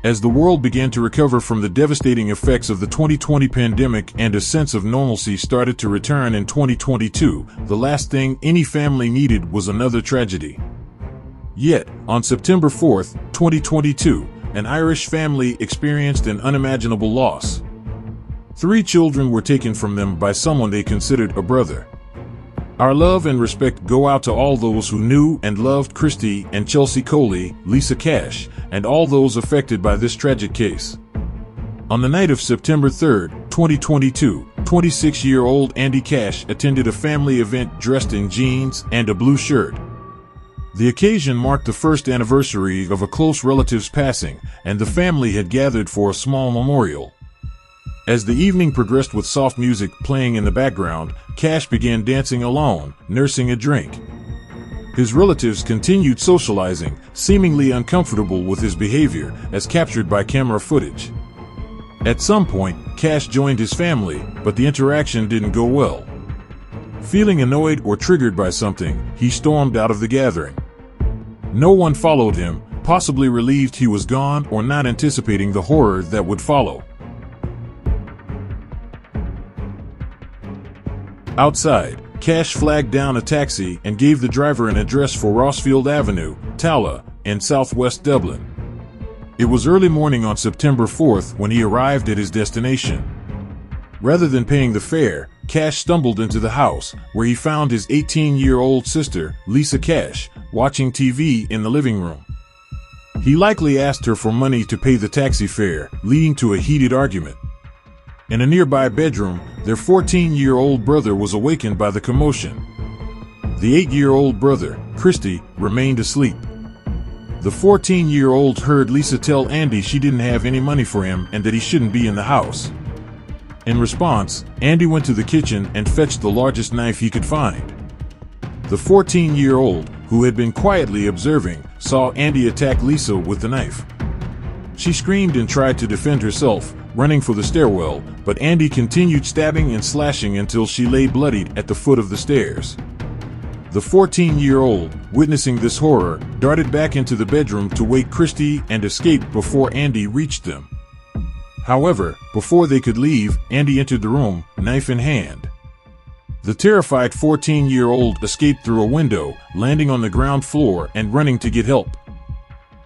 As the world began to recover from the devastating effects of the 2020 pandemic and a sense of normalcy started to return in 2022, the last thing any family needed was another tragedy. Yet, on September 4, 2022, an Irish family experienced an unimaginable loss. 3 children were taken from them by someone they considered a brother. Our love and respect go out to all those who knew and loved Christy and Chelsea Coley, Lisa Cash, and all those affected by this tragic case. On the night of September 3, 2022, 26-year-old Andy Cash attended a family event dressed in jeans and a blue shirt. The occasion marked the first anniversary of a close relative's passing, and the family had gathered for a small memorial. As the evening progressed with soft music playing in the background, Cash began dancing alone, nursing a drink. His relatives continued socializing, seemingly uncomfortable with his behavior, as captured by camera footage. At some point, Cash joined his family, but the interaction didn't go well. Feeling annoyed or triggered by something, he stormed out of the gathering. No one followed him, possibly relieved he was gone or not anticipating the horror that would follow. Outside, Cash flagged down a taxi and gave the driver an address for Rossfield Avenue, Tala, in southwest Dublin. It was early morning on September 4th when he arrived at his destination. Rather than paying the fare, Cash stumbled into the house, where he found his 18-year-old sister, Lisa Cash, watching TV in the living room. He likely asked her for money to pay the taxi fare, leading to a heated argument. In a nearby bedroom, their 14-year-old brother was awakened by the commotion. The 8-year-old brother, Christy, remained asleep. The 14-year-old heard Lisa tell Andy she didn't have any money for him and that he shouldn't be in the house. In response, Andy went to the kitchen and fetched the largest knife he could find. The 14-year-old, who had been quietly observing, saw Andy attack Lisa with the knife. She screamed and tried to defend herself, running for the stairwell, but Andy continued stabbing and slashing until she lay bloodied at the foot of the stairs. The 14-year-old, witnessing this horror, darted back into the bedroom to wake Christy and escape before Andy reached them. However, before they could leave, Andy entered the room, knife in hand. The terrified 14-year-old escaped through a window, landing on the ground floor and running to get help.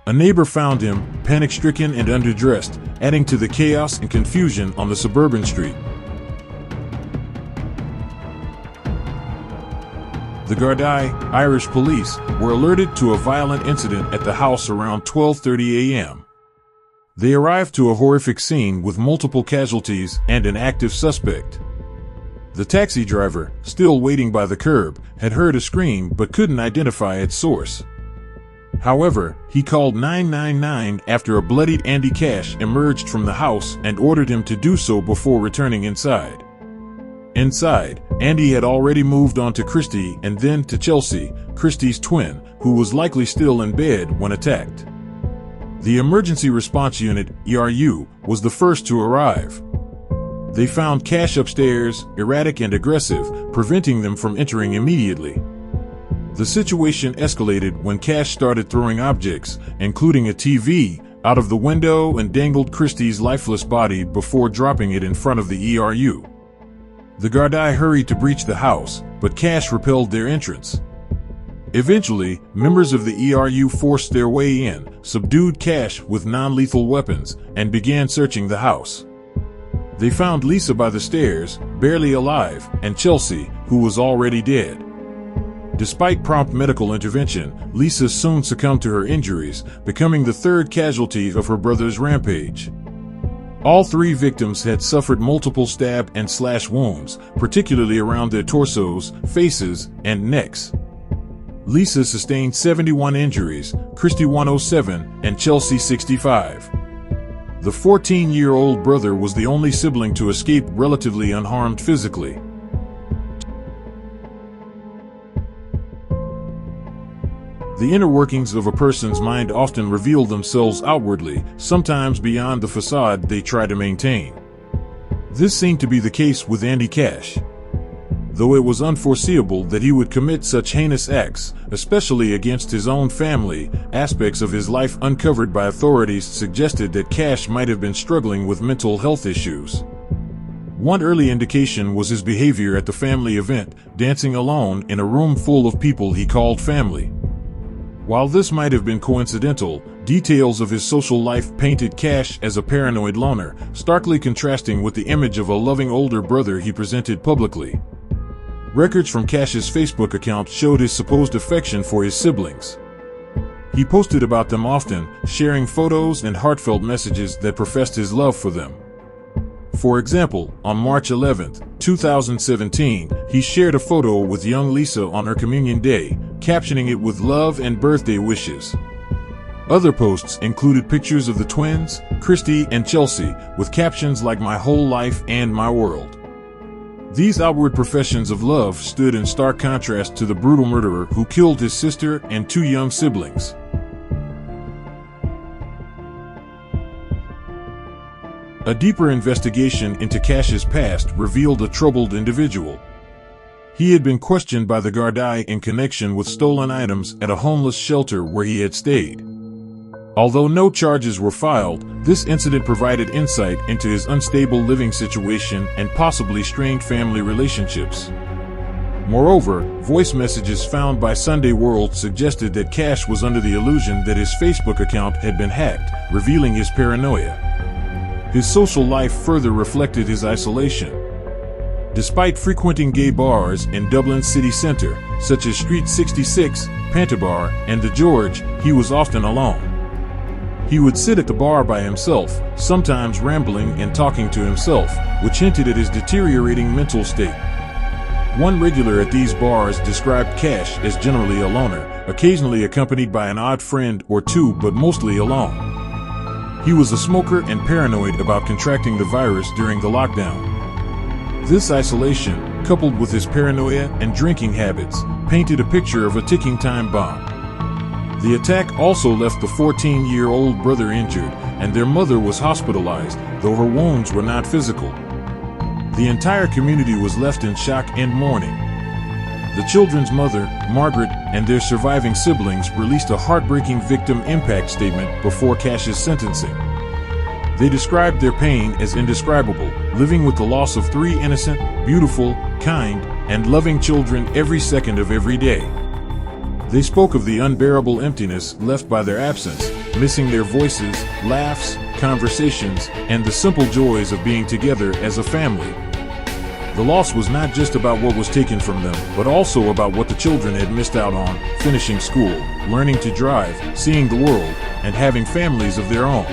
A neighbor found him, panic-stricken and underdressed, adding to the chaos and confusion on the suburban street. The Gardaí, Irish police, were alerted to a violent incident at the house around 12:30 a.m. They arrived to a horrific scene with multiple casualties and an active suspect. The taxi driver, still waiting by the curb, had heard a scream but couldn't identify its source. However, he called 999 after a bloodied Andy Cash emerged from the house and ordered him to do so before returning inside. Inside, Andy had already moved on to Christy and then to Chelsea, Christy's twin, who was likely still in bed when attacked. The Emergency Response Unit, ERU, was the first to arrive. They found Cash upstairs, erratic and aggressive, preventing them from entering immediately. The situation escalated when Cash started throwing objects, including a TV, out of the window and dangled Christy's lifeless body before dropping it in front of the ERU. The Gardaí hurried to breach the house, but Cash repelled their entrance. Eventually, members of the ERU forced their way in, subdued Cash with non-lethal weapons, and began searching the house. They found Lisa by the stairs, barely alive, and Chelsea, who was already dead. Despite prompt medical intervention, Lisa soon succumbed to her injuries, becoming the third casualty of her brother's rampage. All 3 victims had suffered multiple stab and slash wounds, particularly around their torsos, faces, and necks. Lisa sustained 71 injuries, Christy 107, and Chelsea 65. The 14-year-old brother was the only sibling to escape relatively unharmed physically. The inner workings of a person's mind often reveal themselves outwardly, sometimes beyond the facade they try to maintain. This seemed to be the case with Andy Cash. though it was unforeseeable that he would commit such heinous acts, especially against his own family. Aspects of his life uncovered by authorities suggested that Cash might have been struggling with mental health issues. One early indication was his behavior at the family event, dancing alone in a room full of people he called family. While this might have been coincidental, details of his social life painted Cash as a paranoid loner, starkly contrasting with the image of a loving older brother he presented publicly. Records from Cash's Facebook account showed his supposed affection for his siblings. He posted about them often, sharing photos and heartfelt messages that professed his love for them. For example, on March 11, 2017, he shared a photo with young Lisa on her communion day, captioning it with love and birthday wishes. Other posts included pictures of the twins, Christy and Chelsea, with captions like "My whole life" and "My world." These outward professions of love stood in stark contrast to the brutal murderer who killed his sister and two young siblings. A deeper investigation into Cash's past revealed a troubled individual. He had been questioned by the Gardaí in connection with stolen items at a homeless shelter where he had stayed. Although no charges were filed, this incident provided insight into his unstable living situation and possibly strained family relationships. Moreover, voice messages found by Sunday World suggested that Cash was under the illusion that his Facebook account had been hacked, revealing his paranoia. His social life further reflected his isolation. Despite frequenting gay bars in Dublin city centre, such as Street 66, Pantabar, and the George, he was often alone. He would sit at the bar by himself, sometimes rambling and talking to himself, which hinted at his deteriorating mental state. One regular at these bars described Cash as generally a loner, occasionally accompanied by an odd friend or two, but mostly alone. He was a smoker and paranoid about contracting the virus during the lockdown. This isolation, coupled with his paranoia and drinking habits, painted a picture of a ticking time bomb. The attack also left the 14-year-old brother injured, and their mother was hospitalized, though her wounds were not physical. The entire community was left in shock and mourning. The children's mother, Margaret, and their surviving siblings released a heartbreaking victim impact statement before Cash's sentencing. They described their pain as indescribable, living with the loss of 3 innocent, beautiful, kind, and loving children every second of every day. They spoke of the unbearable emptiness left by their absence, missing their voices, laughs, conversations, and the simple joys of being together as a family. The loss was not just about what was taken from them, but also about what the children had missed out on: finishing school, learning to drive, seeing the world, and having families of their own.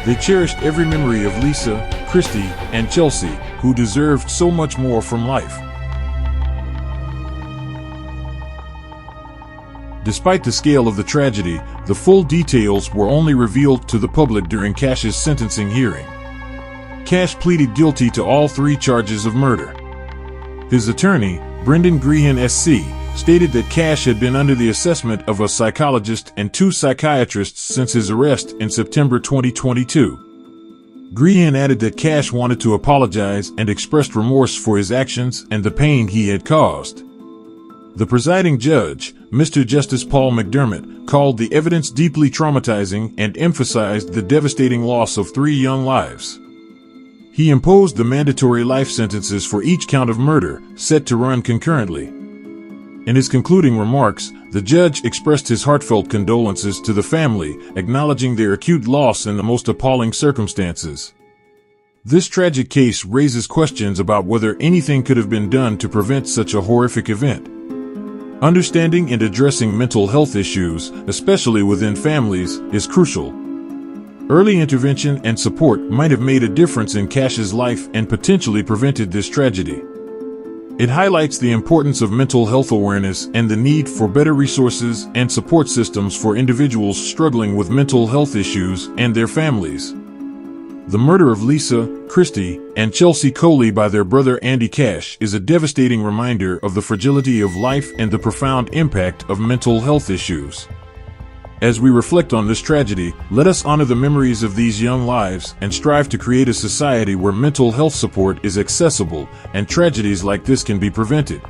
They cherished every memory of Lisa, Christy, and Chelsea, who deserved so much more from life. Despite the scale of the tragedy, the full details were only revealed to the public during Cash's sentencing hearing. Cash pleaded guilty to all 3 charges of murder. His attorney, Brendan Grehan SC, stated that Cash had been under the assessment of a psychologist and 2 psychiatrists since his arrest in September 2022. Grehan added that Cash wanted to apologize and expressed remorse for his actions and the pain he had caused. The presiding judge, Mr. Justice Paul McDermott, called the evidence deeply traumatizing and emphasized the devastating loss of 3 young lives. He imposed the mandatory life sentences for each count of murder, set to run concurrently. In his concluding remarks, the judge expressed his heartfelt condolences to the family, acknowledging their acute loss in the most appalling circumstances. This tragic case raises questions about whether anything could have been done to prevent such a horrific event. Understanding and addressing mental health issues, especially within families, is crucial. Early intervention and support might have made a difference in Cash's life and potentially prevented this tragedy. It highlights the importance of mental health awareness and the need for better resources and support systems for individuals struggling with mental health issues and their families. The murder of Lisa, Christy, and Chelsea Coley by their brother Andy Cash is a devastating reminder of the fragility of life and the profound impact of mental health issues. As we reflect on this tragedy, let us honor the memories of these young lives and strive to create a society where mental health support is accessible and tragedies like this can be prevented.